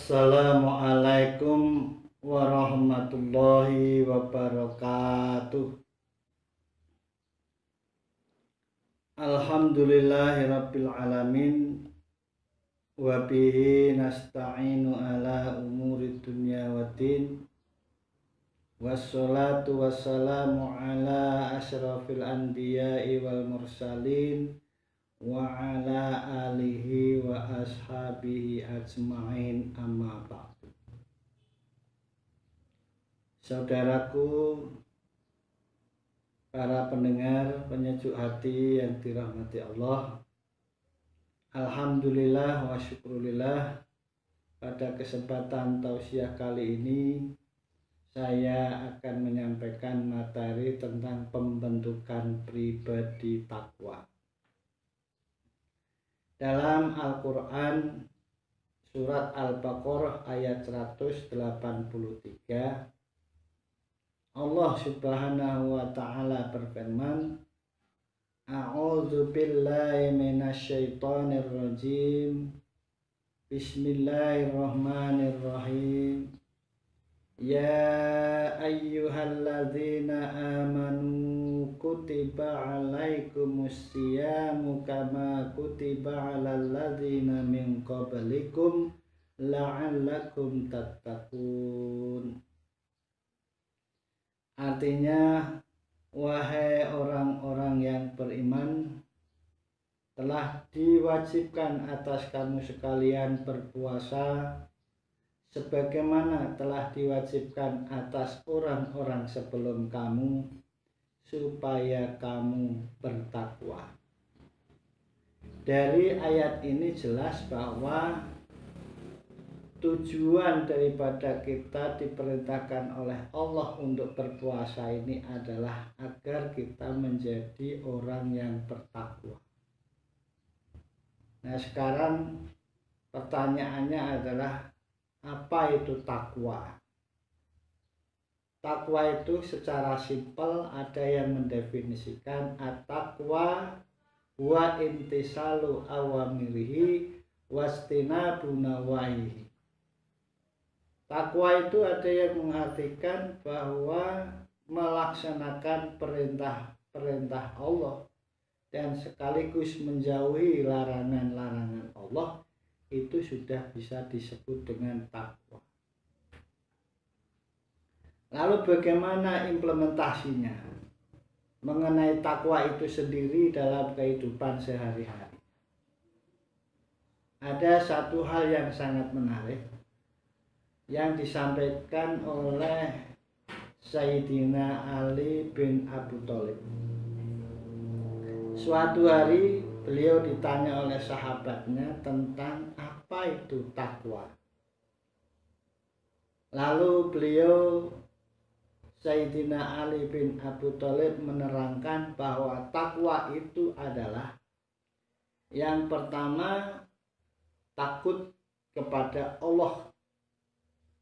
Assalamualaikum warahmatullahi wabarakatuh. Alhamdulillahirabbil alamin wa bihi nasta'inu ala umuri dunya waddin. Wassalatu wassalamu ala asyrafil anbiya'i wal mursalin wa ala alihi wa ashabihi ajma'in, amma ba'du. Saudaraku, para pendengar penyejuk hati yang dirahmati Allah, alhamdulillah wa syukurillah, pada kesempatan tausiah kali ini saya akan menyampaikan materi tentang pembentukan pribadi takwa. Dalam Al-Quran surat Al-Baqarah ayat 183, Allah subhanahu wa ta'ala berfirman, A'udzu billahi minasyaitonir rajim. Bismillahirrahmanirrahim. Ya ayyuhalladzina amanu kutiba alaikumus siyamu kama kutiba alal ladzina min qablikum la'allakum tattaqun. Artinya, wahai orang-orang yang beriman, telah diwajibkan atas kamu sekalian berpuasa sebagaimana telah diwajibkan atas orang-orang sebelum kamu, supaya kamu bertakwa. Dari ayat ini jelas bahwa tujuan daripada kita diperintahkan oleh Allah untuk berpuasa ini adalah agar kita menjadi orang yang bertakwa. Nah, sekarang pertanyaannya adalah, apa itu takwa? Takwa itu secara simpel ada yang mendefinisikan at-taqwa wa intisalu awamirihi wastinabu nawahihi. Takwa itu ada yang mengartikan bahwa melaksanakan perintah-perintah Allah dan sekaligus menjauhi larangan-larangan Allah, itu sudah bisa disebut dengan takwa. Lalu bagaimana implementasinya mengenai takwa itu sendiri dalam kehidupan sehari-hari? Ada satu hal yang sangat menarik yang disampaikan oleh Sayyidina Ali bin Abi Thalib. Suatu hari beliau ditanya oleh sahabatnya tentang apa itu takwa. Lalu beliau, Sayyidina Ali bin Abi Thalib, menerangkan bahwa takwa itu adalah yang pertama, takut kepada Allah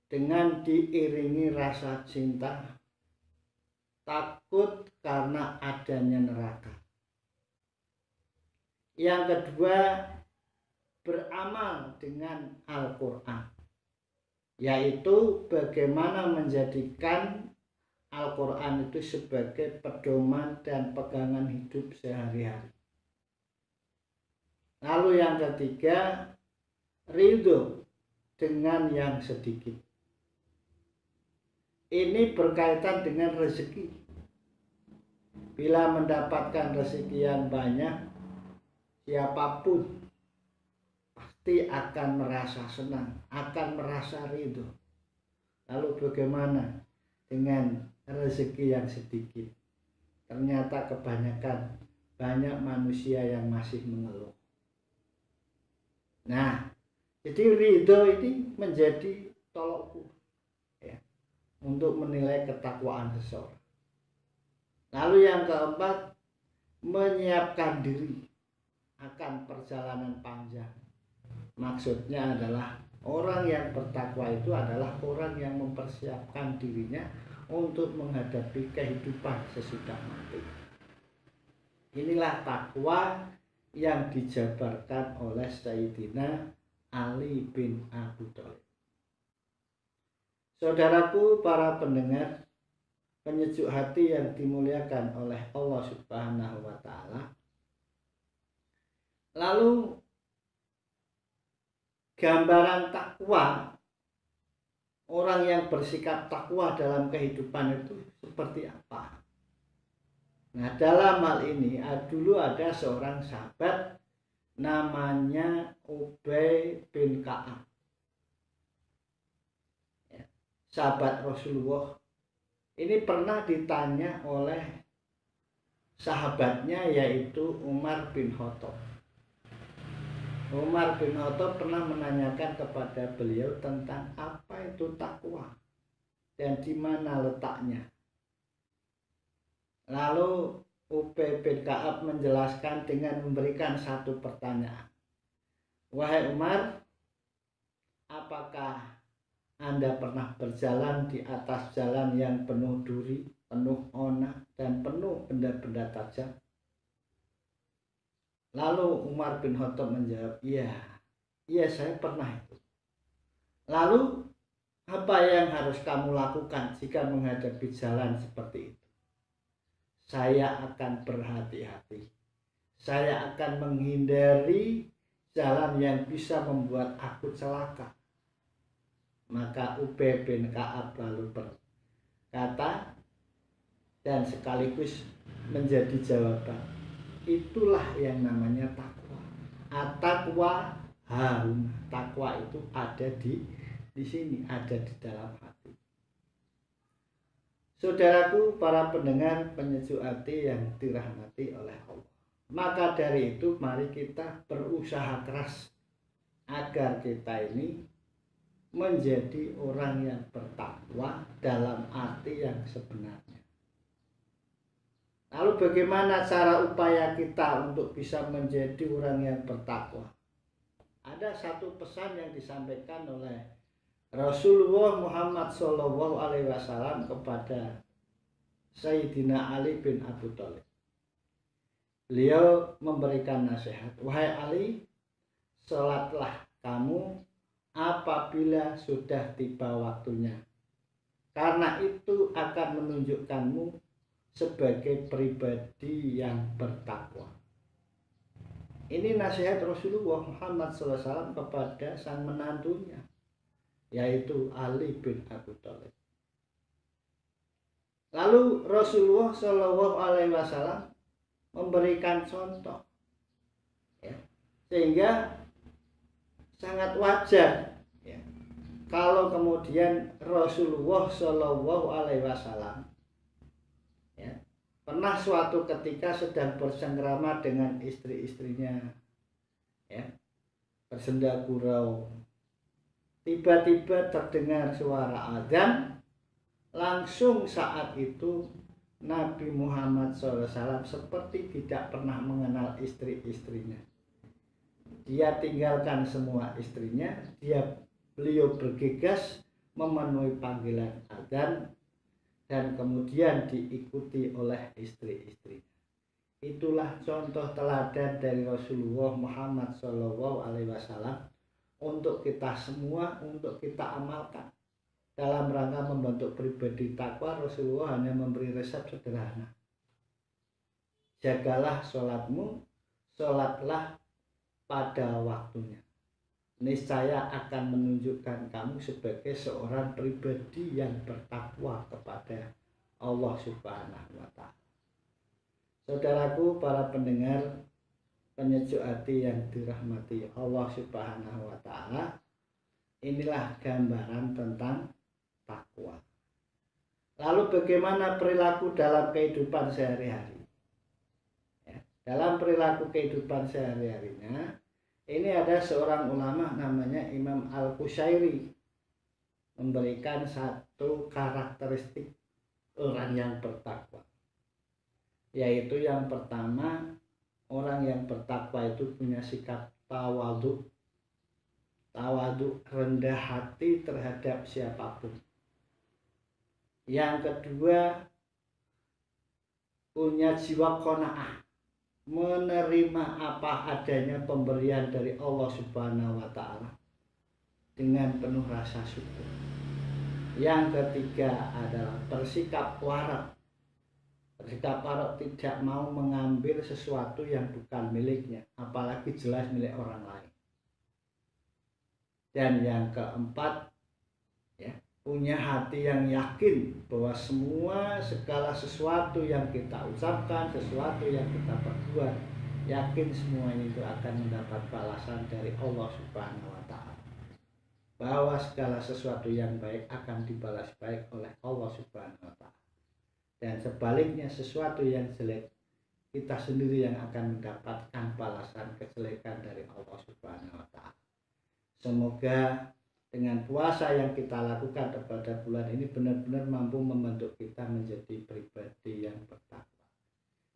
dengan diiringi rasa cinta, takut karena adanya neraka. Yang kedua, beramal dengan Al-Quran, yaitu bagaimana menjadikan Al-Quran itu sebagai pedoman dan pegangan hidup sehari-hari. Lalu yang ketiga, ridho dengan yang sedikit. Ini berkaitan dengan rezeki. Bila mendapatkan rezeki yang banyak, siapapun pasti akan merasa senang, akan merasa ridho. Lalu bagaimana dengan rezeki yang sedikit? Ternyata kebanyakan banyak manusia yang masih mengeluh. Nah, jadi ridho ini menjadi tolok ukur ya, untuk menilai ketakwaan seseorang. Lalu yang keempat, menyiapkan diri akan perjalanan panjang. Maksudnya adalah orang yang bertakwa itu adalah orang yang mempersiapkan dirinya untuk menghadapi kehidupan sesudah mati. Inilah takwa yang dijabarkan oleh Sayyidina Ali bin Abi Thalib. Saudaraku para pendengar penyejuk hati yang dimuliakan oleh Allah Subhanahu wa taala. Lalu gambaran takwa, orang yang bersikap takwa dalam kehidupan itu seperti apa? Nah, dalam hal ini dulu ada seorang sahabat namanya Ubay bin Ka'ab. Sahabat Rasulullah ini pernah ditanya oleh sahabatnya yaitu Umar bin Khattab. Umar bin Khattab pernah menanyakan kepada beliau tentang apa itu takwa dan di mana letaknya. Lalu Ubay bin Ka'ab menjelaskan dengan memberikan satu pertanyaan. Wahai Umar, apakah Anda pernah berjalan di atas jalan yang penuh duri, penuh ona, dan penuh benda-benda tajam? Lalu Umar bin Khattab menjawab, iya saya pernah itu. Lalu apa yang harus kamu lakukan jika menghadapi jalan seperti itu? Saya akan berhati-hati. Saya akan menghindari jalan yang bisa membuat aku celaka. Maka Ubay bin Ka'ab lalu berkata dan sekaligus menjadi jawaban, itulah yang namanya takwa. At-taqwa harum. Takwa itu ada di sini, ada di dalam hati. Saudaraku para pendengar penyejuk hati yang dirahmati oleh Allah. Maka dari itu mari kita berusaha keras agar kita ini menjadi orang yang bertakwa dalam arti yang sebenarnya. Lalu bagaimana cara upaya kita untuk bisa menjadi orang yang bertakwa? Ada satu pesan yang disampaikan oleh Rasulullah Muhammad SAW kepada Sayyidina Ali bin Abi Thalib. Beliau memberikan nasihat, wahai Ali, sholatlah kamu apabila sudah tiba waktunya, karena itu akan menunjukkanmu sebagai pribadi yang bertakwa. Ini nasihat Rasulullah Muhammad SAW kepada sang menantunya, yaitu Ali bin Abi Thalib. Lalu Rasulullah SAW memberikan contoh, sehingga sangat wajar kalau kemudian Rasulullah SAW pernah suatu ketika sedang bersengkrama dengan istri-istrinya, bersenda gurau. Tiba-tiba terdengar suara azan. Langsung saat itu Nabi Muhammad SAW seperti tidak pernah mengenal istri-istrinya. Dia tinggalkan semua istrinya. Beliau bergegas memenuhi panggilan azan dan kemudian diikuti oleh istri-istrinya. Itulah contoh teladan dari Rasulullah Muhammad SAW untuk kita semua, untuk kita amalkan. Dalam rangka membentuk pribadi takwa, Rasulullah hanya memberi resep sederhana. Jagalah sholatmu, sholatlah pada waktunya. Niscaya akan menunjukkan kamu sebagai seorang pribadi yang bertakwa kepada Allah Subhanahu wa ta'ala. Saudaraku para pendengar penyejuk hati yang dirahmati Allah Subhanahu wa ta'ala, inilah gambaran tentang takwa. Lalu bagaimana perilaku dalam kehidupan sehari-hari? Dalam perilaku kehidupan sehari-harinya, ini ada seorang ulama namanya Imam Al-Qushairi memberikan satu karakteristik orang yang bertakwa, yaitu yang pertama, orang yang bertakwa itu punya sikap tawadhu, rendah hati terhadap siapapun. Yang kedua, punya jiwa qanaah, menerima apa adanya pemberian dari Allah Subhanahu wa ta'ala dengan penuh rasa syukur. Yang ketiga adalah bersikap warak. Bersikap warak tidak mau mengambil sesuatu yang bukan miliknya, apalagi jelas milik orang lain. Dan yang keempat, ya, punya hati yang yakin bahwa segala sesuatu yang kita ucapkan, sesuatu yang kita perbuat, yakin semua itu akan mendapat balasan dari Allah Subhanahu wa Ta'ala. Bahwa segala sesuatu yang baik akan dibalas baik oleh Allah Subhanahu wa Ta'ala. Dan sebaliknya sesuatu yang jelek, kita sendiri yang akan mendapatkan balasan kejelekan dari Allah Subhanahu wa Ta'ala. Semoga dengan puasa yang kita lakukan pada bulan ini benar-benar mampu membentuk kita menjadi pribadi yang bertakwa.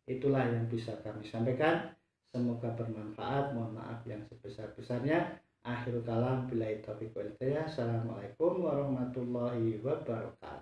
Itulah yang bisa kami sampaikan. Semoga bermanfaat. Mohon maaf yang sebesar-besarnya. Akhirul kalam billahi taufiq wal hidayah. Assalamualaikum warahmatullahi wabarakatuh.